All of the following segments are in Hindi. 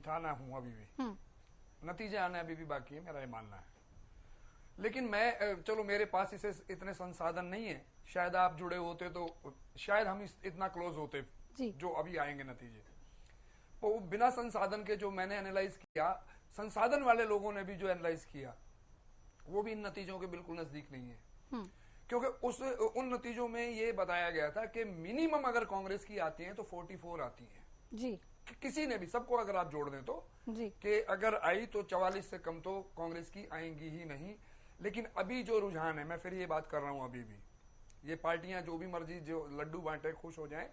था ना हूं अभी भी, नतीजे आने अभी भी बाकी है, मेरा ये मानना है। लेकिन मैं चलो मेरे पास इसे इतने संसाधन नहीं है, शायद आप जुड़े होते तो शायद हम इतना क्लोज होते जो अभी आएंगे नतीजे। तो बिना संसाधन के जो मैंने एनालाइज किया, संसाधन वाले लोगों ने भी जो एनालाइज किया, वो भी इन नतीजों के बिल्कुल नजदीक नहीं है। क्योंकि उन नतीजों में ये बताया गया था कि मिनिमम अगर कांग्रेस की आती है तो 44 आती है जी, किसी ने भी, सबको अगर आप जोड़ दें तो जी, कि अगर आई तो 44 से कम तो कांग्रेस की आएंगी ही नहीं। लेकिन अभी जो रुझान है, मैं फिर ये बात कर रहा हूं, अभी भी ये पार्टियां जो भी मर्जी जो लड्डू बांटे खुश हो जाएं।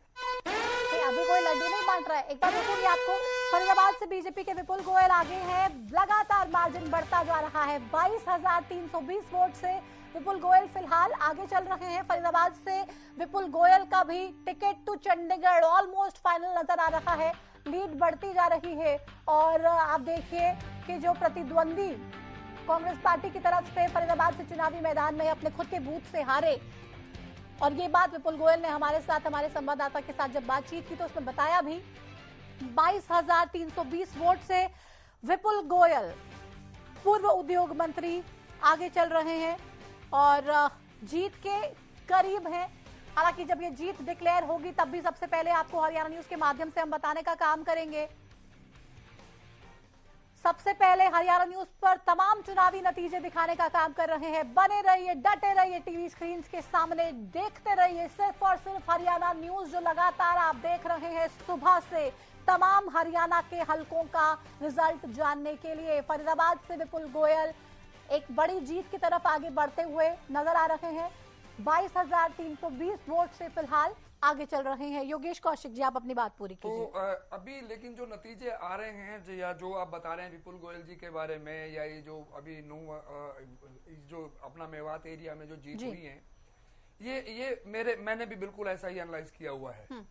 अभी कोई लड्डू नहीं बांट रहा है। एक बार बताऊंगी आपको, फरीदाबाद से बीजेपी के विपुल गोयल आगे हैं, लगातार मार्जिन बढ़ता जा रहा है। 22,320 वोट से विपुल गोयल फिलहाल आगे चल रहे हैं। फरीदाबाद से विपुल गोयल का भी ticket to Chandigarh almost final नजर आ रहा है, लीड बढ़ती जा रही है। और आप देखिए कि जो प्रतिद्वंदी कांग्रेस पार्टी की तरफ से फरीदाबाद से चुनावी मैदान में अपने खुद के बूथ से हारे, और ये बात विपुल गोयल ने हमारे साथ, हमारे संवाददाता के साथ जब बातचीत की तो उसमें बताया भी, 22,320 वोट से विपुल गोयल पूर्व उद्योग मंत्री आगे चल रहे हैं और जीत के करीब हैं। हालांकि जब ये जीत डिक्लेयर होगी तब भी सबसे पहले आपको हरियाणा न्यूज के माध्यम से हम बताने का काम करेंगे। सबसे पहले हरियाणा न्यूज पर तमाम चुनावी नतीजे दिखाने का काम कर रहे हैं। बने रहिए, डटे रहिए टीवी स्क्रीन के सामने, देखते रहिए सिर्फ और सिर्फ हरियाणा न्यूज, जो लगातार आप देख रहे हैं सुबह से तमाम हरियाणा के हलकों का रिजल्ट जानने के लिए। फरीदाबाद से विपुल गोयल एक बड़ी जीत की तरफ आगे बढ़ते हुए नजर आ रहे हैं। 22,320 वोट से फिलहाल आगे चल रहे हैं। योगेश कौशिक जी, आप अपनी बात पूरी कीजिए। तो अभी लेकिन जो नतीजे आ रहे हैं या जो आप बता रहे हैं विपुल गोयल जी के बारे में, या ये जो अभी जो अपना मेवात एरिया में जो जीत हुई है, ये मैंने भी बिल्कुल ऐसा ही एनालाइज किया हुआ है।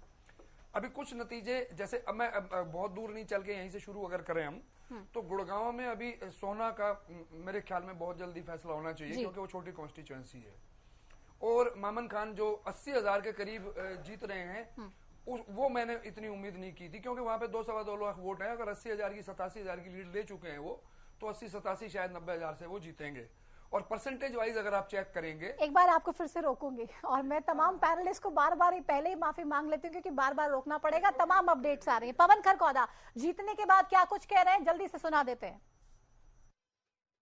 अभी कुछ नतीजे, जैसे अब मैं बहुत दूर नहीं चल के यहीं से शुरू अगर करें हम, तो गुड़गांव में अभी सोना का मेरे ख्याल में बहुत जल्दी फैसला होना चाहिए, क्योंकि वो छोटी कॉन्स्टिट्यूएंसी है। और मामन खान जो 80,000 के करीब जीत रहे हैं, वो मैंने इतनी उम्मीद नहीं की थी, क्योंकि वहां पे 2-2.25 लाख वोट है। अगर 80,000 की 87,000 की लीड ले चुके हैं वो, तो 80-87 शायद 90,000 से वो जीतेंगे। और परसेंटेज वाइज अगर आप चेक करेंगे, एक बार आपको फिर से रोकूंगी और मैं तमाम पैनलिस्ट को बार बार पहले ही माफी मांग लेती हूँ, क्योंकि बार बार रोकना पड़ेगा, तमाम अपडेट्स आ रही हैं। पवन खरकौदा जीतने के बाद क्या कुछ कह रहे हैं, जल्दी से सुना देते हैं।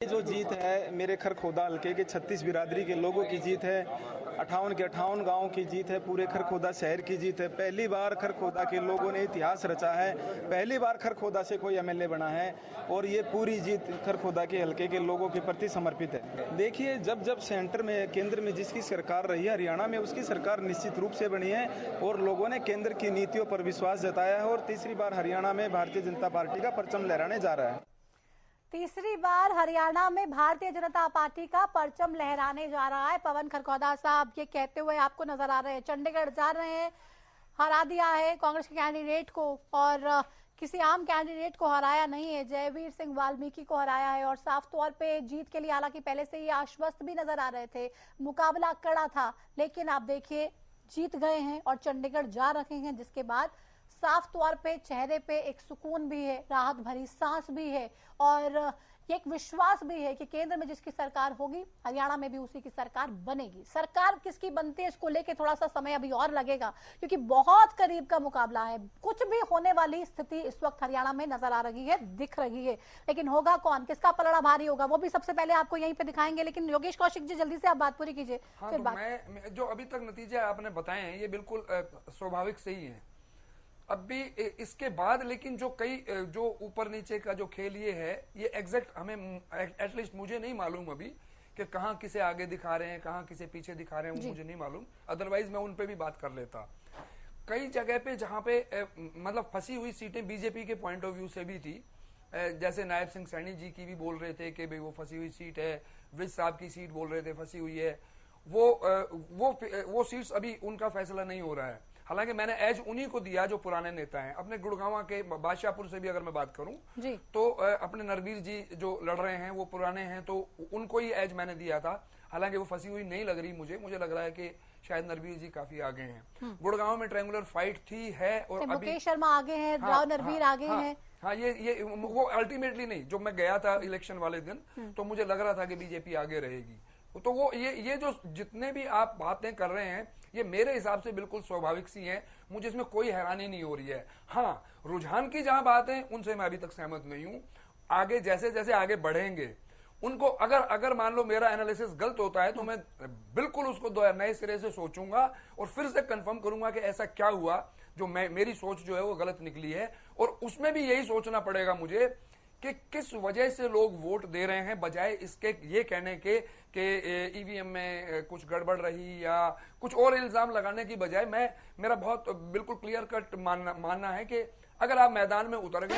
ये जो जीत है मेरे खरखोदा हल्के के 36 बिरादरी के लोगों की जीत है, 58 के 58 गाँव की जीत है, पूरे खरखोदा शहर की जीत है। पहली बार खरखोदा के लोगों ने इतिहास रचा है, पहली बार खरखोदा से कोई एमएलए बना है, और ये पूरी जीत खरखोदा के हल्के के लोगों के प्रति समर्पित है। देखिए, जब जब सेंटर में, केंद्र में जिसकी सरकार रही है, हरियाणा में उसकी सरकार निश्चित रूप से बनी है और लोगों ने केंद्र की नीतियों पर विश्वास जताया है, और तीसरी बार हरियाणा में भारतीय जनता पार्टी का परचम लहराने जा रहा है। तीसरी बार हरियाणा में भारतीय जनता पार्टी का परचम लहराने जा रहा है। पवन खरकौदा साहब ये कहते हुए आपको नजर आ रहे हैं, चंडीगढ़ जा रहे हैं, हरा दिया है कांग्रेस के कैंडिडेट को, और किसी आम कैंडिडेट को हराया नहीं है, जयवीर सिंह वाल्मीकि को हराया है। और साफ तौर पे जीत के लिए हालांकि पहले से ही आश्वस्त भी नजर आ रहे थे, मुकाबला कड़ा था, लेकिन आप देखिए जीत गए हैं और चंडीगढ़ जा रहे हैं, जिसके बाद साफ तौर पे चेहरे पे एक सुकून भी है, राहत भरी सांस भी है, और एक विश्वास भी है कि केंद्र में जिसकी सरकार होगी हरियाणा में भी उसी की सरकार बनेगी। सरकार किसकी बनती है इसको लेके थोड़ा सा समय अभी और लगेगा, क्योंकि बहुत करीब का मुकाबला है। कुछ भी होने वाली स्थिति इस वक्त हरियाणा में नजर आ रही है, दिख रही है, लेकिन होगा कौन, किसका पलड़ा भारी होगा, वो भी सबसे पहले आपको यहीं पे दिखाएंगे। लेकिन योगेश कौशिक जी जल्दी से आप बात पूरी कीजिए। हाँ, फिर तो मैं जो अभी तक नतीजे आपने बताए हैं ये बिल्कुल स्वाभाविक से ही है। अभी इसके बाद लेकिन जो ऊपर नीचे का जो खेल ये है, ये एग्जैक्ट हमें एटलीस्ट मुझे नहीं मालूम अभी कि कहाँ किसे आगे दिखा रहे हैं, कहाँ किसे पीछे दिखा रहे हैं, वो मुझे नहीं मालूम। अदरवाइज मैं उन पे भी बात कर लेता। कई जगह पे जहाँ पे मतलब फंसी हुई सीटें बीजेपी के पॉइंट ऑफ व्यू से भी थी, जैसे नायब सिंह सैनी जी की भी बोल रहे थे कि भाई वो फंसी हुई सीट है, विज साहब की सीट बोल रहे थे फंसी हुई है, वो सीट्स अभी उनका फैसला नहीं हो रहा है। हालांकि मैंने एज उन्हीं को दिया जो पुराने नेता हैं। अपने गुड़गांव के बादशाहपुर से भी अगर मैं बात करूं जी। तो अपने नरवीर जी जो लड़ रहे हैं वो पुराने हैं, तो उनको ही एज मैंने दिया था। हालांकि वो फंसी हुई नहीं लग रही मुझे लग रहा है कि शायद नरवीर जी काफी आगे हैं। गुड़गांव में ट्रायंगुलर फाइट थी है और अभी मुकेश शर्मा आगे हैं, राव नरवीर आगे हैं। हाँ, ये वो अल्टीमेटली नहीं, जो मैं गया था इलेक्शन वाले दिन तो मुझे लग रहा था कि बीजेपी आगे रहेगी। तो वो ये जो जितने भी आप बातें कर रहे हैं ये मेरे हिसाब से बिल्कुल स्वाभाविक सी हैं, मुझे इसमें कोई हैरानी नहीं हो रही है। हाँ, रुझान की जहां बात है उनसे मैं अभी तक सहमत नहीं हूं। आगे जैसे जैसे आगे बढ़ेंगे उनको अगर मान लो मेरा एनालिसिस गलत होता है तो मैं बिल्कुल उसको नए सिरे से सोचूंगा और फिर से कंफर्म करूंगा कि ऐसा क्या हुआ जो मेरी सोच जो है वो गलत निकली है। और उसमें भी यही सोचना पड़ेगा मुझे कि किस वजह से लोग वोट दे रहे हैं, बजाय इसके ये कहने के कि ईवीएम में कुछ गड़बड़ रही या कुछ और इल्जाम लगाने की बजाय मेरा बहुत बिल्कुल क्लियर कट मानना है कि अगर आप मैदान में उतर गए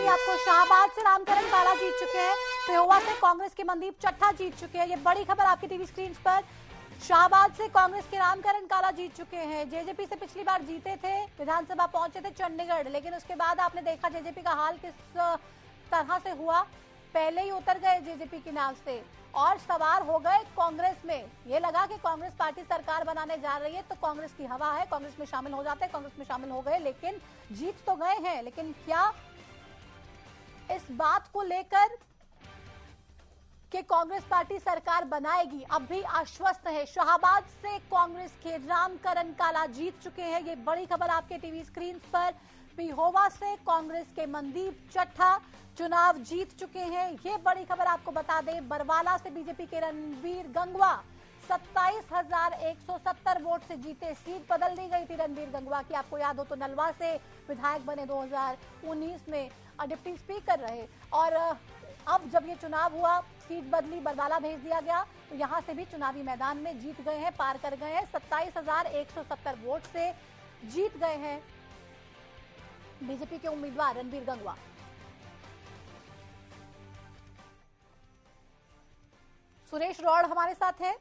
आपको शाहबाद से रामकरण काला जीत चुके हैं, पेहोवा से कांग्रेस के मनदीप चट्टा जीत चुके हैं। ये बड़ी खबर आपकी टीवी स्क्रीन पर। शाहबाद से कांग्रेस के रामकरण काला जीत चुके हैं। जेजेपी से पिछली बार जीते थे, विधानसभा पहुंचे थे चंडीगढ़, लेकिन उसके बाद आपने देखा जेजेपी का हाल किस तरह से हुआ। पहले ही उतर गए जेजेपी के नाम से और सवार हो गए कांग्रेस में। ये लगा कि कांग्रेस पार्टी सरकार बनाने जा रही है तो कांग्रेस की हवा है, कांग्रेस में शामिल हो जाते हैं, कांग्रेस में शामिल हो गए, लेकिन जीत तो गए हैं। लेकिन क्या इस बात को लेकर कि कांग्रेस पार्टी सरकार बनाएगी अब भी आश्वस्त है? शाहबाद से कांग्रेस के रामकरण काला जीत चुके हैं, ये बड़ी खबर आपके टीवी स्क्रीन पर। पेहोवा से कांग्रेस के मनदीप चट्टा चुनाव जीत चुके हैं, ये बड़ी खबर आपको बता दें। बरवाला से बीजेपी के रणबीर गंगवा 27,170 वोट से जीते। सीट बदल दी गई थी रणबीर गंगवा की, आपको याद हो तो नलवा से विधायक बने 2019 में, डिप्टी स्पीकर रहे। और अब जब ये चुनाव हुआ सीट बदली, बरवाला भेज दिया गया, तो यहां से भी चुनावी मैदान में जीत गए हैं, पार कर गए हैं। 27,170 वोट से जीत गए हैं बीजेपी के उम्मीदवार रणबीर गंगवा। सुरेश रॉड हमारे साथ है।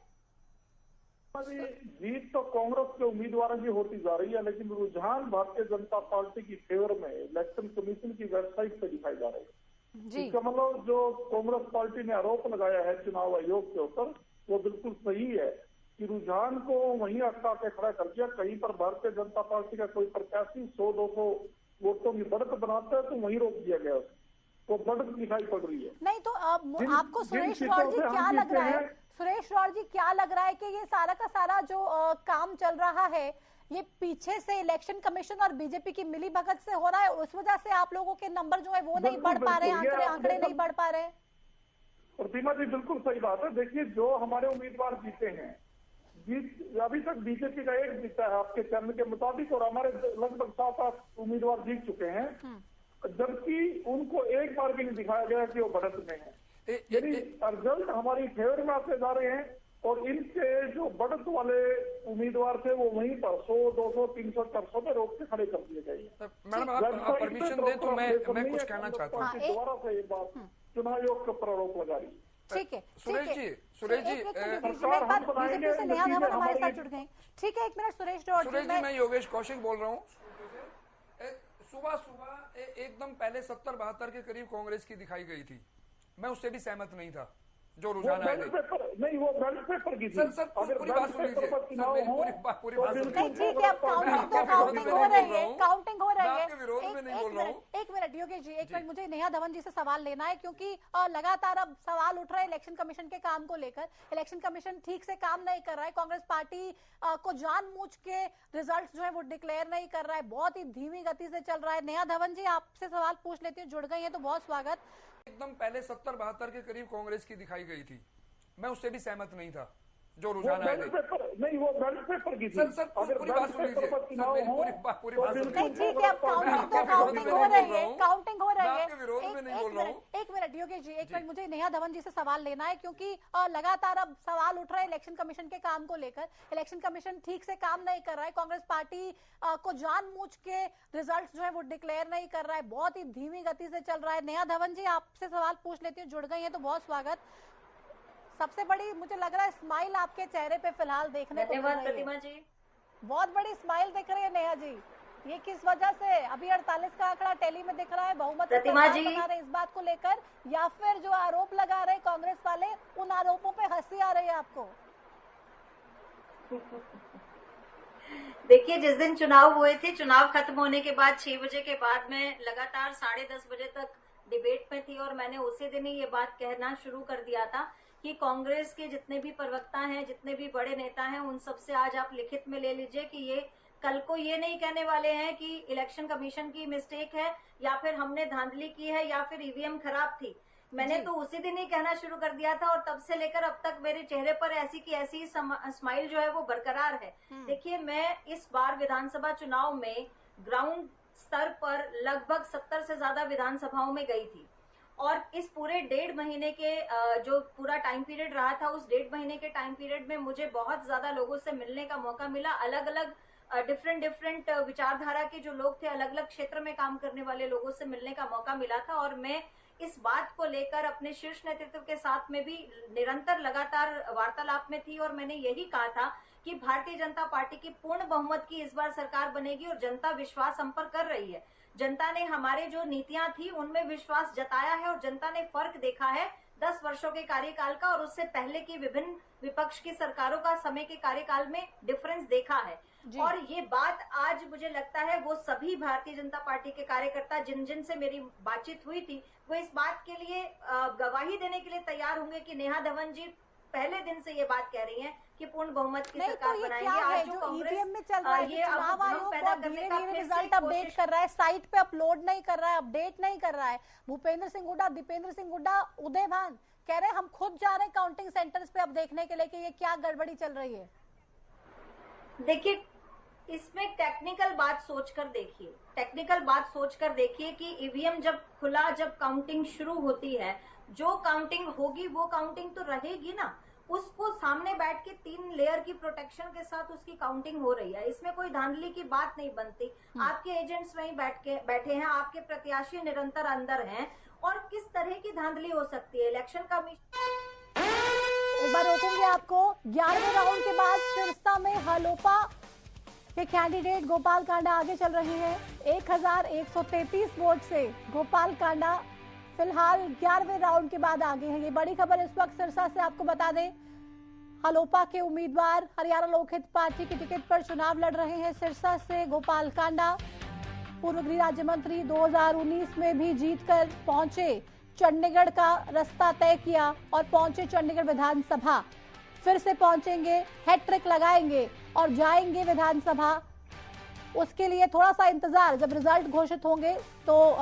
जीत तो कांग्रेस के उम्मीदवारों की होती जा रही है, लेकिन रुझान भारतीय जनता पार्टी की फेवर में इलेक्शन कमीशन की वेबसाइट पर दिखाई जा रही है। इसका मतलब जो कांग्रेस पार्टी ने आरोप लगाया है चुनाव आयोग के ऊपर वो बिल्कुल सही है कि रुझान को वहीं अटका के खड़ा कर दिया। कहीं पर भारतीय जनता पार्टी का कोई प्रत्याशी 100-200 वोटों की बढ़त बनाता है तो वहीं रोक दिया गया उसको, तो बढ़त दिखाई पड़ रही है। नहीं तो आपको सुरेश रॉड जी क्या लग रहा है? सुरेश रॉड जी क्या लग रहा है कि ये सारा का सारा जो काम चल रहा है ये पीछे से इलेक्शन कमीशन और बीजेपी की मिली भगत से हो रहा है, उस वजह से आप लोगों के नंबर जो है वो नहीं बढ़ पा रहे, आंकड़े नहीं बढ़ पा रहे? प्रतिमा जी बिल्कुल सही बात है। देखिए जो हमारे उम्मीदवार जीते हैं, जीत अभी तक बीजेपी का एक जीता है आपके चैनल के मुताबिक, और हमारे लगभग 7-8 उम्मीदवार जीत चुके हैं, जबकि उनको एक बार भी नहीं दिखाया गया कि वो बढ़त में है। यानी रिजल्ट हमारी फेवर में आते जा रहे हैं और इनके जो बढ़त वाले उम्मीदवार थे वो वहीं पर 100, 200, 300, 400 पे रोक के खड़े कर दिए गए। मैडम आप परमिशन दें तो मैं कुछ कहना चाहता हूँ। दोबारा से एक बात चुनाव आयोग के ऊपर आरोप लगा रही है। ठीक है सुरेश जी बीजेपी से नेहा धवन हमारे साथ जुड़ गए। ठीक है, एक मिनट सुरेश जी, मैं योगेश कौशिक बोल रहा हूँ। सुबह एकदम पहले 70-72 के करीब कांग्रेस की दिखाई गई थी, मैं उससे भी सहमत नहीं था। जो रुझान आए नहीं वो बैलेट पेपर की थी। सर पूरी बात सुन लीजिए, पूरी बात सुन लीजिए। ठीक है, अब काउंटिंग हो रही है, काउंटिंग हो रही है। आपके विरोध में नहीं बोल रहा हूँ। एक मिनट योगेश जी, एक मिनट, मुझे नेहा धवन जी से सवाल लेना है क्योंकि लगातार अब सवाल उठ रहा है इलेक्शन कमीशन के काम को लेकर। इलेक्शन कमीशन ठीक से काम नहीं कर रहा है, कांग्रेस पार्टी को जानबूझ के रिजल्ट जो है वो डिक्लेयर नहीं कर रहा है, बहुत ही धीमी गति से चल रहा है। नेहा धवन जी आपसे सवाल पूछ लेती हूँ, जुड़ गई है तो बहुत स्वागत। एकदम पहले 70-72 के करीब कांग्रेस की दिखाई गई थी, मैं उससे भी सहमत नहीं था। जो रुझान आए नहीं वो बैलेट पेपर की थी। सर पूरी बात सुन लीजिए, पूरी बात सुन लीजिए। ठीक है, अब काउंटिंग हो रही है, काउंटिंग हो रही है। आपके विरोध में नहीं बोल रहा हूँ। एक मिनट योगेश जी, एक मिनट, मुझे नेहा धवन जी से सवाल लेना है क्योंकि लगातार अब सवाल उठ रहा है इलेक्शन कमीशन के काम को लेकर। इलेक्शन कमीशन ठीक से काम नहीं कर रहा है, कांग्रेस पार्टी को जानबूझ के रिजल्ट जो है वो डिक्लेयर नहीं कर रहा है, बहुत ही धीमी गति से चल रहा है। नेहा धवन जी आपसे सवाल पूछ लेती हूँ, जुड़ गई है तो बहुत स्वागत। सबसे बड़ी मुझे लग रहा है स्माइल आपके चेहरे पे फिलहाल देखने को मिल रही है। प्रतिमा जी, बहुत बड़ी स्माइल दिख रही है नेहा जी, ये किस वजह से? अभी 48 का आंकड़ा टेली में दिख रहा है, बहुमत से प्रतिमा सरकार जी बना रहे इस बात को लेकर, या फिर जो आरोप लगा रहे कांग्रेस वाले उन आरोपों पे हंसी आ रही है आपको? देखिए, जिस दिन चुनाव हुए थे, चुनाव खत्म होने के बाद 6 बजे के बाद में लगातार 10:30 बजे तक डिबेट में थी और मैंने उसी दिन ही ये बात कहना शुरू कर दिया था कि कांग्रेस के जितने भी प्रवक्ता हैं, जितने भी बड़े नेता हैं, उन सबसे आज आप लिखित में ले लीजिए कि ये कल को ये नहीं कहने वाले हैं कि इलेक्शन कमीशन की मिस्टेक है या फिर हमने धांधली की है या फिर ईवीएम खराब थी। मैंने तो उसी दिन ही कहना शुरू कर दिया था और तब से लेकर अब तक मेरे चेहरे पर ऐसी की ऐसी स्माइल जो है वो बरकरार है। देखिए, मैं इस बार विधानसभा चुनाव में ग्राउंड स्तर पर लगभग 70 से ज्यादा विधानसभाओं में गई थी और इस पूरे 1.5 महीने के जो पूरा टाइम पीरियड रहा था, उस 1.5 महीने के टाइम पीरियड में मुझे बहुत ज्यादा लोगों से मिलने का मौका मिला। अलग अलग डिफरेंट विचारधारा के जो लोग थे, अलग अलग क्षेत्र में काम करने वाले लोगों से मिलने का मौका मिला था और मैं इस बात को लेकर अपने शीर्ष नेतृत्व के साथ में भी निरंतर लगातार वार्तालाप में थी और मैंने यही कहा था कि भारतीय जनता पार्टी की पूर्ण बहुमत की इस बार सरकार बनेगी और जनता विश्वास हम पर कर रही है। जनता ने हमारे जो नीतियां थी उनमें विश्वास जताया है और जनता ने फर्क देखा है 10 वर्षों के कार्यकाल का और उससे पहले की विभिन्न विपक्ष की सरकारों का समय के कार्यकाल में डिफरेंस देखा है। और ये बात आज मुझे लगता है वो सभी भारतीय जनता पार्टी के कार्यकर्ता जिन जिन से मेरी बातचीत हुई थी, वो इस बात के लिए गवाही देने के लिए तैयार होंगे कि नेहा धवन जी पहले दिन से ये बात कह रही हैं कि पूर्ण बहुमत की सरकार बनाएंगे। आज जो ईवीएम में चल रहा है, ये चुनाव आयोग पैदा धीरे करने का धीरे फिर से रिजल्ट अपडेट कर रहा है, साइट पे अपलोड नहीं कर रहा है, अपडेट नहीं कर रहा है। भूपेंद्र सिंह हुड्डा, दीपेंद्र सिंह हुड्डा, उदय भान कह रहे हैं हम खुद जा रहे हैं काउंटिंग सेंटर्स पे अब देखने के लिए कि ये क्या गड़बड़ी चल रही है। देखिए, इसमें टेक्निकल बात सोचकर देखिए, टेक्निकल बात सोचकर देखिए कि ईवीएम जब खुला, जब काउंटिंग शुरू होती है, जो काउंटिंग होगी वो काउंटिंग तो रहेगी ना। उसको सामने बैठ के 3 लेयर की प्रोटेक्शन के साथ उसकी काउंटिंग हो रही है, इसमें कोई धांधली की बात नहीं बनती। आपके एजेंट्स वहीं बैठे हैं, आपके प्रत्याशी निरंतर अंदर हैं और किस तरह की धांधली हो सकती है? इलेक्शन कमीशन, एक बार रोकूंगी आपको। 11वें राउंड के बाद सिरसा में हलोपा के कैंडिडेट गोपाल कांडा आगे चल रहे हैं 1133 वोट से। गोपाल कांडा फिलहाल 11वें राउंड के बाद आगे हैं। ये बड़ी खबर इस वक्त सिरसा से आपको बता दें, हलोपा के उम्मीदवार हरियाणा लोकहित पार्टी की टिकट पर चुनाव लड़ रहे हैं। सिरसा से गोपाल कांडा पूर्व गृह राज्य मंत्री 2019 में भी जीतकर पहुंचे, चंडीगढ़ का रास्ता तय किया और पहुंचे चंडीगढ़ विधानसभा। फिर से पहुंचेंगे, हैट्रिक लगाएंगे और जाएंगे विधानसभा। उसके लिए थोड़ा सा इंतजार, जब रिजल्ट घोषित होंगे तो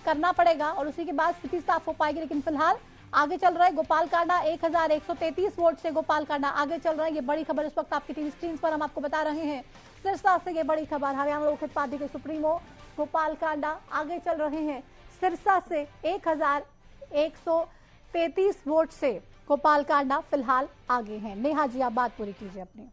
करना पड़ेगा और उसी के बाद स्थिति साफ हो पाएगी। लेकिन फिलहाल आगे चल रहे गोपाल कांडा, 1133 वोट से गोपाल कांडा आगे चल रहे हैं। ये बड़ी खबर इस वक्त आपकी टीवी स्क्रीन पर हम आपको बता रहे हैं। सिरसा से ये बड़ी खबर, हरियाणा लोकहित पार्टी के सुप्रीमो गोपाल कांडा आगे चल रहे हैं। सिरसा से 1133 वोट से गोपाल कांडा फिलहाल आगे हैं। नेहा जी, आप बात पूरी कीजिए अपनी।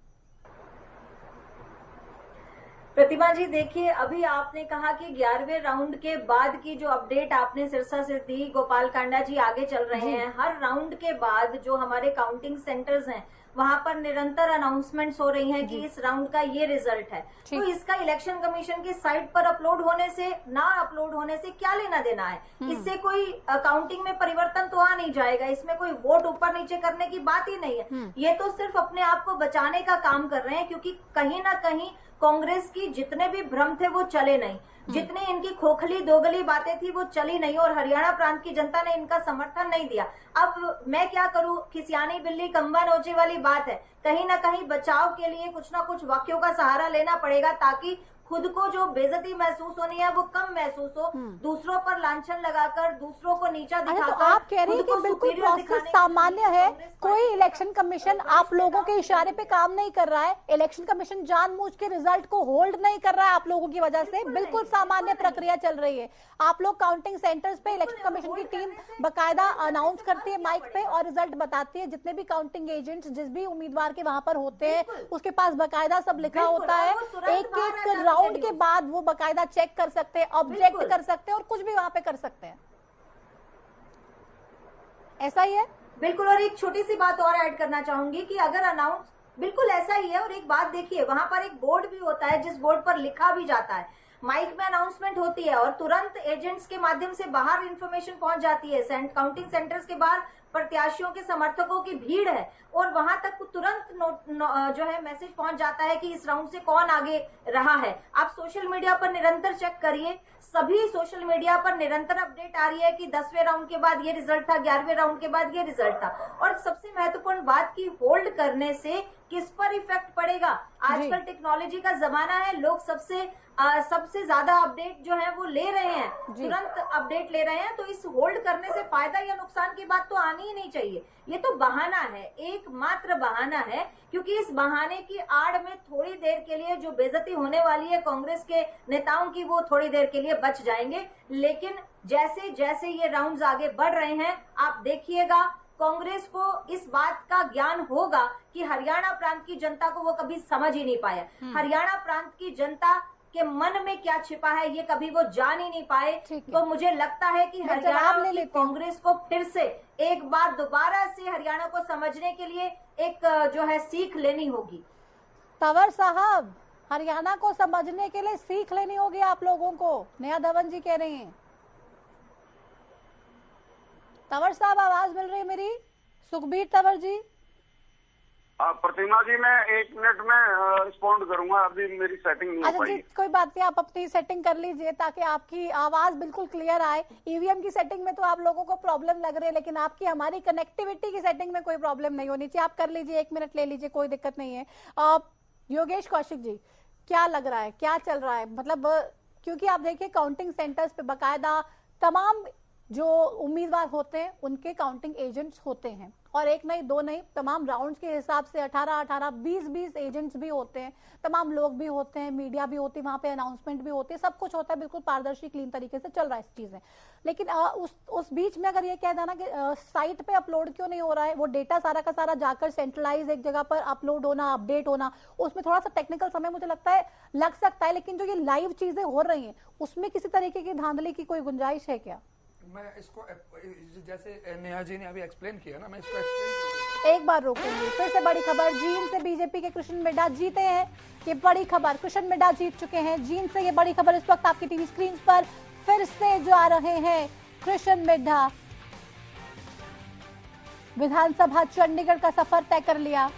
प्रतिमा जी, देखिए, अभी आपने कहा कि 11वें राउंड के बाद की जो अपडेट आपने सिरसा से दी, गोपाल कांडा जी आगे चल रहे हैं। हर राउंड के बाद जो हमारे काउंटिंग सेंटर्स हैं वहां पर निरंतर अनाउंसमेंट्स हो रही हैं कि इस राउंड का ये रिजल्ट है। तो इसका इलेक्शन कमीशन की साइट पर अपलोड होने से, ना अपलोड होने से क्या लेना देना है? इससे कोई काउंटिंग में परिवर्तन तो आ नहीं जाएगा, इसमें कोई वोट ऊपर नीचे करने की बात ही नहीं है। ये तो सिर्फ अपने आप को बचाने का काम कर रहे हैं, क्योंकि कहीं ना कहीं कांग्रेस की जितने भी भ्रम थे वो चले नहीं, जितनी इनकी खोखली दोगली बातें थी वो चली नहीं और हरियाणा प्रांत की जनता ने इनका समर्थन नहीं दिया। अब मैं क्या करूं, खिसियानी बिल्ली कम्बा नोचे वाली बात है। कहीं ना कहीं बचाव के लिए कुछ ना कुछ वाक्यों का सहारा लेना पड़ेगा ताकि खुद को जो बेइज्जती महसूस होनी है वो कम महसूस हो। दूसरों पर लांछन लगाकर, दूसरों को नीचा दिखाकर, तो आप कह रही हैं कि बिल्कुल प्रोसेस सामान्य है, कोई इलेक्शन कमीशन आप लोगों के इशारे पे काम नहीं कर रहा है, इलेक्शन कमीशन जानबूझ के रिजल्ट को होल्ड नहीं कर रहा है आप लोगों की वजह से, बिल्कुल सामान्य प्रक्रिया चल रही है। आप लोग काउंटिंग सेंटर्स पे, इलेक्शन कमीशन की टीम बकायदा अनाउंस करती है माइक पे और रिजल्ट बताती है। जितने भी काउंटिंग एजेंट्स जिस भी उम्मीदवार के वहां पर होते हैं उसके पास बकायदा सब लिखा होता है। एक एक राउंड के बाद वो बकायदा चेक कर सकते हैं, ऑब्जेक्ट कर सकते हैं और कुछ भी वहां पे कर सकते हैं। ऐसा ही है बिल्कुल। और एक छोटी सी बात और ऐड करना चाहूंगी कि अगर अनाउंस बिल्कुल ऐसा ही है। और एक बात देखिए, वहां पर एक बोर्ड भी होता है जिस बोर्ड पर लिखा भी जाता है, माइक में अनाउंसमेंट होती है और तुरंत एजेंट्स के माध्यम से बाहर इंफॉर्मेशन पहुंच जाती है। काउंटिंग सेंटर्स के बाहर प्रत्याशियों के समर्थकों की भीड़ है और वहां तक तुरंत जो है मैसेज पहुंच जाता है कि इस राउंड से कौन आगे रहा है। आप सोशल मीडिया पर निरंतर चेक करिए, सभी सोशल मीडिया पर निरंतर अपडेट आ रही है कि 10वें राउंड के बाद ये रिजल्ट था, 11वें राउंड के बाद ये रिजल्ट था। और सबसे महत्वपूर्ण बात की होल्ड करने से किस पर इफेक्ट पड़ेगा। आजकल टेक्नोलॉजी का जमाना है, लोग सबसे ज्यादा अपडेट जो है वो ले रहे हैं, तुरंत अपडेट ले रहे हैं। तो इस होल्ड करने से फायदा या नुकसान की बात तो आनी ही नहीं चाहिए। ये तो बहाना है, एकमात्र बहाना है, क्योंकि इस बहाने की आड़ में थोड़ी देर के लिए जो बेइज्जती होने वाली है कांग्रेस के नेताओं की, वो थोड़ी देर के लिए बच जाएंगे। लेकिन जैसे जैसे ये राउंड्स आगे बढ़ रहे हैं, आप देखिएगा कांग्रेस को इस बात का ज्ञान होगा कि हरियाणा प्रांत की जनता को वो कभी समझ ही नहीं पाया। हरियाणा प्रांत की जनता के मन में क्या छिपा है ये कभी वो जान ही नहीं पाए। तो मुझे लगता है कि हरियाणा की कांग्रेस को फिर से एक बार दोबारा से हरियाणा को समझने के लिए एक जो है सीख लेनी होगी। तंवर साहब, हरियाणा को समझने के लिए सीख लेनी होगी आप लोगों को, नेहा धवन जी कह रही हैं। तंवर साहब, आवाज मिल रही है मेरी? सुखबीर तंवर जी। प्रतिमा जी, मैं 1 मिनट में रिस्पॉन्ड करूंगा, अभी मेरी सेटिंग नहीं हो पाई। अच्छा जी, कोई बात नहीं, आप अपनी सेटिंग कर लीजिए ताकि आपकी आवाज बिल्कुल क्लियर आए। ईवीएम की सेटिंग में तो आप लोगों को प्रॉब्लम लग रही है, लेकिन आपकी हमारी कनेक्टिविटी की सेटिंग में कोई प्रॉब्लम नहीं होनी चाहिए। आप कर लीजिए, 1 मिनट ले लीजिए, कोई दिक्कत नहीं है। योगेश कौशिक जी, क्या लग रहा है, क्या चल रहा है? मतलब क्योंकि आप देखिए काउंटिंग सेंटर्स पे बाकायदा तमाम जो उम्मीदवार होते हैं उनके काउंटिंग एजेंट्स होते हैं, और एक नहीं दो नहीं, तमाम राउंड्स के हिसाब से 18-18, 20-20 एजेंट्स भी होते हैं, तमाम लोग भी होते हैं, मीडिया भी होती है, वहां पे अनाउंसमेंट भी होती है, सब कुछ होता है, बिल्कुल पारदर्शी क्लीन तरीके से चल रहा है इस चीजें। लेकिन उस बीच में अगर ये कह देना कि साइट पे अपलोड क्यों नहीं हो रहा है, वो डेटा सारा का सारा जाकर सेंट्रलाइज एक जगह पर अपलोड होना, अपडेट होना, उसमें थोड़ा सा टेक्निकल समय मुझे लगता है लग सकता है। लेकिन जो ये लाइव चीजें हो रही है उसमें किसी तरीके की धांधली की कोई गुंजाइश है क्या? मैं इसको जैसे नेहा जी ने अभी एक्सप्लेन किया ना, मैं इसको एक बार रोकेंगे। फिर से बड़ी खबर, जींद से बीजेपी के कृष्ण मिड्ढा जीते हैं। ये बड़ी खबर, कृष्ण मिड्ढा जीत चुके हैं जींद से। ये बड़ी खबर इस वक्त आपकी टीवी स्क्रीन पर फिर से जो आ रहे हैं कृष्ण मिड्ढा। विधानसभा चंडीगढ़ का सफर तय कर लिया,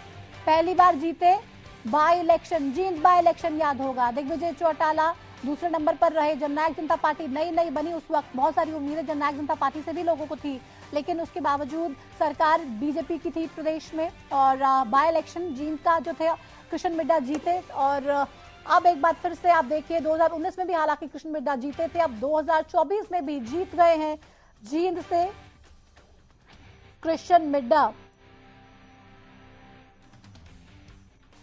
पहली बार जीते। By election, Jind by election याद होगा, दिग्विजय चौटाला दूसरे नंबर पर रहे। जननायक जनता पार्टी नई बनी, उस वक्त बहुत सारी उम्मीदें जननायक जनता पार्टी से भी लोगों को थी, लेकिन उसके बावजूद सरकार बीजेपी की थी प्रदेश में। और बाई इलेक्शन जींद का जो थे कृष्ण मिड्ढा जीते। और अब एक बार फिर से आप देखिए, 2019 में भी हालांकि कृष्ण मिड्ढा जीते थे, अब 2024 में भी जीत गए हैं जींद से कृष्ण मिड्ढा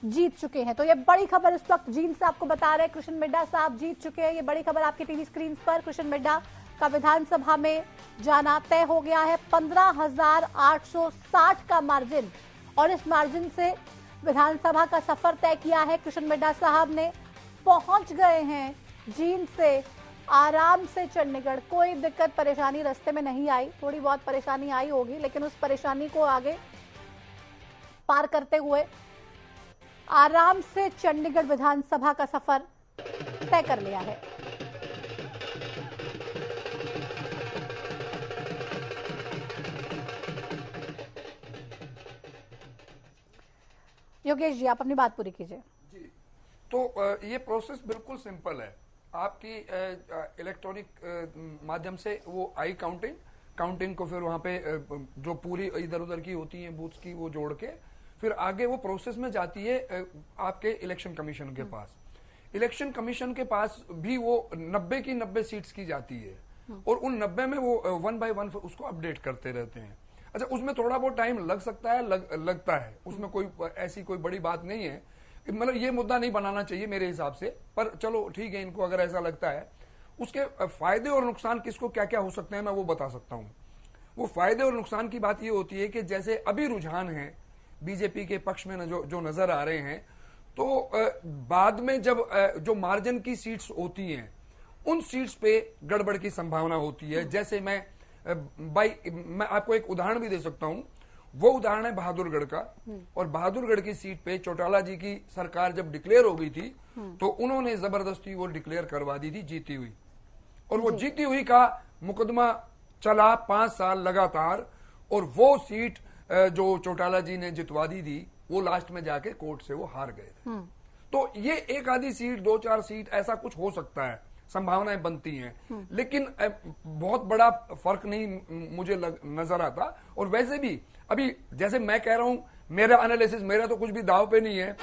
जीत चुके हैं। तो ये बड़ी खबर इस वक्त जींद से आपको बता रहे हैं, कृष्ण मिड्ढा साहब जीत चुके हैं। ये बड़ी खबर आपकी टीवी स्क्रीन पर। कृष्ण मिड्ढा का विधानसभा में जाना तय हो गया है, 15,860 का मार्जिन, और इस मार्जिन से विधानसभा का सफर तय किया है कृष्ण मिड्ढा साहब ने। पहुंच गए हैं जींद से आराम से चंडीगढ़, कोई दिक्कत परेशानी रास्ते में नहीं आई। थोड़ी बहुत परेशानी आई होगी, लेकिन उस परेशानी को आगे पार करते हुए आराम से चंडीगढ़ विधानसभा का सफर तय कर लिया है। योगेश जी, आप अपनी बात पूरी कीजिए। जी, तो ये प्रोसेस बिल्कुल सिंपल है। आपकी इलेक्ट्रॉनिक माध्यम से वो आई काउंटिंग को फिर वहां पे जो पूरी इधर उधर की होती है बूथ्स की, वो जोड़ के फिर आगे वो प्रोसेस में जाती है आपके इलेक्शन कमीशन के पास। इलेक्शन कमीशन के पास भी वो 90 की 90 सीट्स की जाती है, और उन 90 में वो 1 बाय 1 उसको अपडेट करते रहते हैं। अच्छा, उसमें थोड़ा बहुत टाइम लग सकता है, लगता है, उसमें कोई ऐसी कोई बड़ी बात नहीं है। मतलब ये मुद्दा नहीं बनाना चाहिए मेरे हिसाब से, पर चलो ठीक है, इनको अगर ऐसा लगता है। उसके फायदे और नुकसान किसको क्या क्या हो सकते हैं मैं वो बता सकता हूं। वो फायदे और नुकसान की बात ये होती है कि जैसे अभी रुझान है बीजेपी के पक्ष में जो नजर आ रहे हैं, तो बाद में जब जो मार्जिन की सीट्स होती हैं उन सीट्स पे गड़बड़ की संभावना होती है। जैसे मैं आपको एक उदाहरण भी दे सकता हूं। वो उदाहरण है बहादुरगढ़ का। और बहादुरगढ़ की सीट पे चौटाला जी की सरकार जब डिक्लेयर हो गई थी तो उन्होंने जबरदस्ती वो डिक्लेयर करवा दी थी जीती हुई, और वो जीती हुई का मुकदमा चला 5 साल लगातार, और वो सीट जो चौटाला जी ने जितवा दी थी वो लास्ट में जाके कोर्ट से वो हार गए थे। तो ये एक आधी सीट 2-4 सीट ऐसा कुछ हो सकता है, संभावनाएं बनती हैं, लेकिन बहुत बड़ा फर्क नहीं मुझे नजर आता। और वैसे भी अभी जैसे मैं कह रहा हूं, मेरा एनालिसिस, मेरा तो कुछ भी दाव पे नहीं है।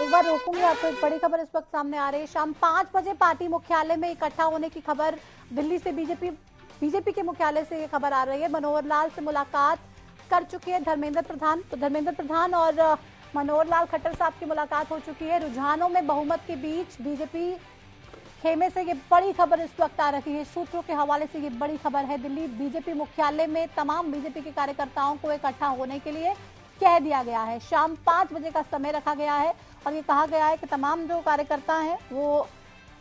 एक बार रोकूंगी आपको, एक बड़ी खबर इस वक्त सामने आ रही है। शाम 5 बजे पार्टी मुख्यालय में इकट्ठा होने की खबर, दिल्ली से बीजेपी के मुख्यालय से ये खबर आ रही है। मनोहर लाल से मुलाकात कर चुके हैं धर्मेंद्र प्रधान, तो धर्मेंद्र प्रधान और मनोहर लाल खट्टर साहब की मुलाकात हो चुकी है। रुझानों में बहुमत के बीच बीजेपी खेमे से ये बड़ी खबर इस वक्त आ रही है, सूत्रों के हवाले से ये बड़ी खबर है। दिल्ली बीजेपी मुख्यालय में तमाम बीजेपी के कार्यकर्ताओं को इकट्ठा होने के लिए कह दिया गया है। शाम 5 बजे का समय रखा गया है और ये कहा गया है कि तमाम जो कार्यकर्ता हैं वो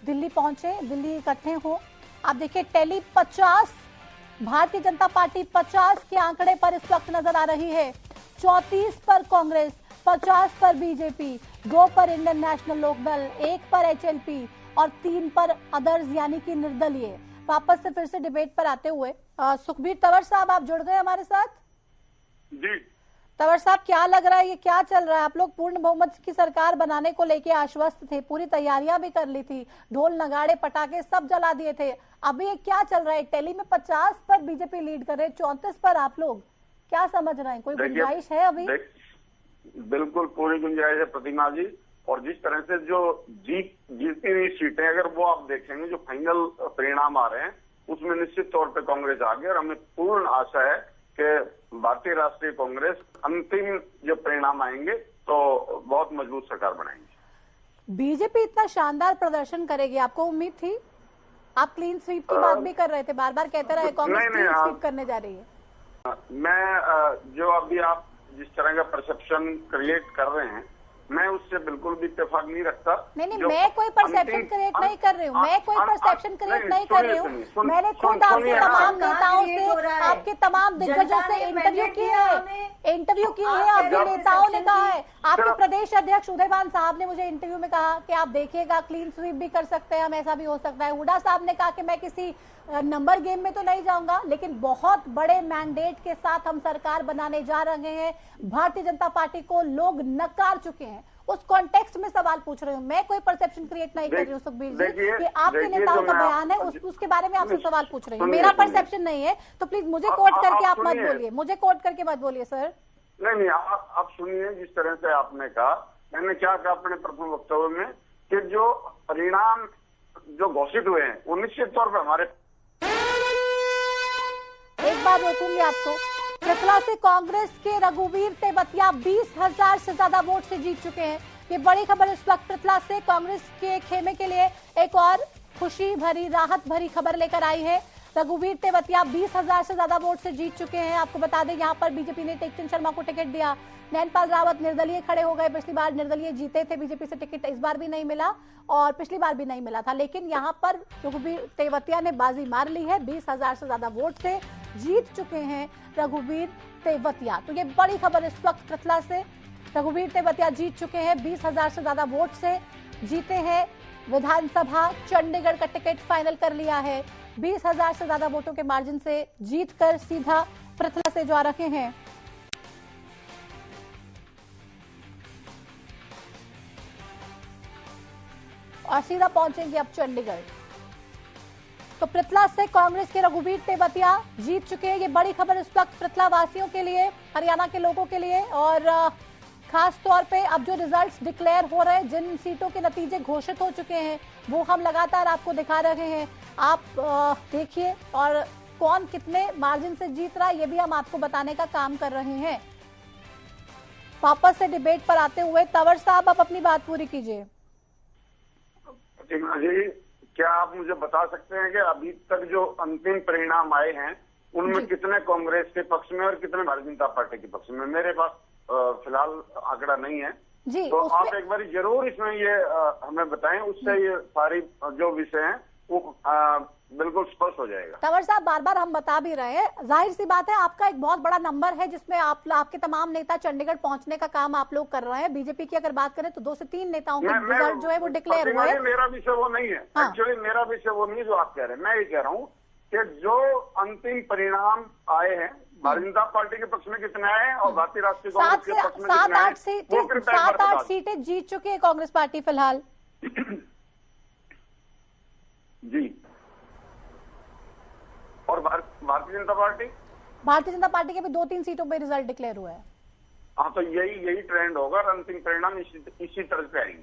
दिल्ली पहुंचे, दिल्ली इकट्ठे हों। आप देखिए टेली 50, भारतीय जनता पार्टी 50 के आंकड़े पर इस वक्त नजर आ रही है। 34 पर कांग्रेस, 50 पर बीजेपी, 2 पर इंडियन नेशनल लोकदल, 1 पर एचएलपी और 3 पर अदर्स यानी कि निर्दलीय। वापस से फिर से डिबेट पर आते हुए सुखबीर तंवर साहब आप जुड़ गए हमारे साथ। जी तंवर साहब, क्या लग रहा है, ये क्या चल रहा है? आप लोग पूर्ण बहुमत की सरकार बनाने को लेके आश्वस्त थे, पूरी तैयारियां भी कर ली थी, ढोल नगाड़े पटाखे सब जला दिए थे। अभी ये क्या चल रहा है? दिल्ली में 50 पर बीजेपी लीड कर रहे, 34 पर आप लोग क्या समझ रहे हैं? कोई गुंजाइश है अभी? बिल्कुल पूरी गुंजाइश है प्रतिमा जी। और जिस तरह से जो जीती हुई सीटें, अगर वो आप देखेंगे जो फाइनल परिणाम आ रहे हैं उसमें निश्चित तौर पे कांग्रेस आगे, और हमें पूर्ण आशा है कि भारतीय राष्ट्रीय कांग्रेस अंतिम जो परिणाम आएंगे तो बहुत मजबूत सरकार बनाएंगे। बीजेपी इतना शानदार प्रदर्शन करेगी, आपको उम्मीद थी? आप क्लीन स्वीप की बात भी कर रहे थे, बार बार कहते रहे कांग्रेस क्लीन स्वीप करने जा रही है। मैं जो अभी आप जिस तरह का परसेप्शन क्रिएट कर रहे हैं, मैं उससे बिल्कुल भी इत्तेफाक नहीं रखता। नहीं, मैं कोई परसेप्शन क्रिएट नहीं कर रही हूँ, मैं कोई परसेप्शन क्रिएट नहीं कर रही हूँ। मैंने खुद आपके तमाम नेताओं से, आपके तमाम दिग्गजों से इंटरव्यू किए हैं। आपके नेताओं ने कहा है, आपके प्रदेश अध्यक्ष उदयभान साहब ने मुझे इंटरव्यू में कहा कि आप देखिएगा क्लीन स्वीप भी कर सकते हैं हम, ऐसा भी हो सकता है। हुड्डा साहब ने कहा कि मैं किसी नंबर गेम में तो नहीं जाऊंगा, लेकिन बहुत बड़े मैंडेट के साथ हम सरकार बनाने जा रहे हैं। भारतीय जनता पार्टी को लोग नकार चुके हैं, उस कॉन्टेक्स्ट में सवाल पूछ रही हूँ। मैं कोई परसेप्शन क्रिएट नहीं कर रही हूँ सुखबीर जी, ये आपके नेताओं का बयान है, उसके बारे में आपसे सवाल पूछ रही हूँ। मेरा परसेप्शन नहीं है, तो प्लीज मुझे कोट करके आप मत बोलिए, मुझे कोट करके मत बोलिए सर। नहीं, आप सुनिए, जिस तरह से आपने कहा, मैंने क्या कहा अपने प्रथम वक्तव्य में कि जो परिणाम जो घोषित हुए हैं वो निश्चित तौर पर हमारे। एक बार रोकूंगी आपको। चतरा से कांग्रेस के रघुवीर तेवतिया 20,000 से ज्यादा वोट से जीत चुके हैं। ये बड़ी खबर इस वक्त पृथला से कांग्रेस के खेमे के लिए एक और खुशी भरी, राहत भरी खबर लेकर आई है। रघुवीर तेवतिया 20,000 से ज्यादा वोट से जीत चुके हैं। आपको बता दें, यहाँ पर बीजेपी ने टेकचंद शर्मा को टिकट दिया। नैनपाल रावत निर्दलीय खड़े हो गए, पिछली बार निर्दलीय जीते थे, बीजेपी से टिकट इस बार भी नहीं मिला और पिछली बार भी नहीं मिला था, लेकिन यहाँ पर रघुवीर तेवतिया ने बाजी मार ली है। 20,000 से ज्यादा वोट से जीत चुके हैं रघुवीर तेवतिया। तो ये बड़ी खबर इस वक्त पृथला से, रघुवीर तेवतिया जीत चुके हैं, 20,000 से ज्यादा वोट से जीते हैं। विधानसभा चंडीगढ़ का टिकट फाइनल कर लिया है। 20,000 से ज्यादा वोटों के मार्जिन से जीतकर सीधा पृथला से जा रहे हैं। और सीधा पहुंचेंगे अब चंडीगढ़। तो पृथला से कांग्रेस के रघुवीर तेवतिया जीत चुके हैं। ये बड़ी खबर इस वक्त पृथला वासियों के लिए, हरियाणा के लोगों के लिए, और खास तौर पे अब जो रिजल्ट्स डिक्लेयर हो रहे हैं, जिन सीटों के नतीजे घोषित हो चुके हैं, वो हम लगातार आपको दिखा रहे हैं। आप देखिए, और कौन कितने मार्जिन से जीत रहा है ये भी हम आपको बताने का काम कर रहे हैं। वापस से डिबेट पर आते हुए तंवर साहब, आप अपनी बात पूरी कीजिए। जी, क्या आप मुझे बता सकते हैं कि अभी तक जो अंतिम परिणाम आए हैं उनमें कितने कांग्रेस के पक्ष में और कितने भारतीय जनता पार्टी के पक्ष में? मेरे पास फिलहाल आंकड़ा नहीं है जी, तो आप एक बार जरूर इसमें ये हमें बताएं, उससे ये सारी जो विषय हैं वो बिल्कुल स्पष्ट हो जाएगा। तंवर साहब, बार बार हम बता भी रहे हैं, जाहिर सी बात है आपका एक बहुत बड़ा नंबर है जिसमें आपके तमाम नेता चंडीगढ़ पहुंचने का काम आप लोग कर रहे हैं। बीजेपी की अगर बात करें तो 2 से 3 नेताओं के रिजल्ट जो है वो डिक्लेयर हुए हैं। मेरा विषय वो नहीं है, हाँ। एक्चुअली मेरा विषय वो नहीं है जो आप कह रहे हैं। मैं ये कह रहा हूँ कि जो अंतिम परिणाम आए हैं भारतीय जनता पार्टी के पक्ष में कितने आए हैं और भारतीय राष्ट्रीय कांग्रेस के पक्ष में कितने आए हैं, वो कृपया एक बार बता 7-8 सीटें जीत चुकी है कांग्रेस पार्टी फिलहाल। जी। और भारतीय जनता पार्टी के भी 2-3 सीटों पे रिजल्ट डिक्लेयर हुआ है। हाँ, तो यही ट्रेंड होगा और अंतिम परिणाम इसी तरह से आएंगे।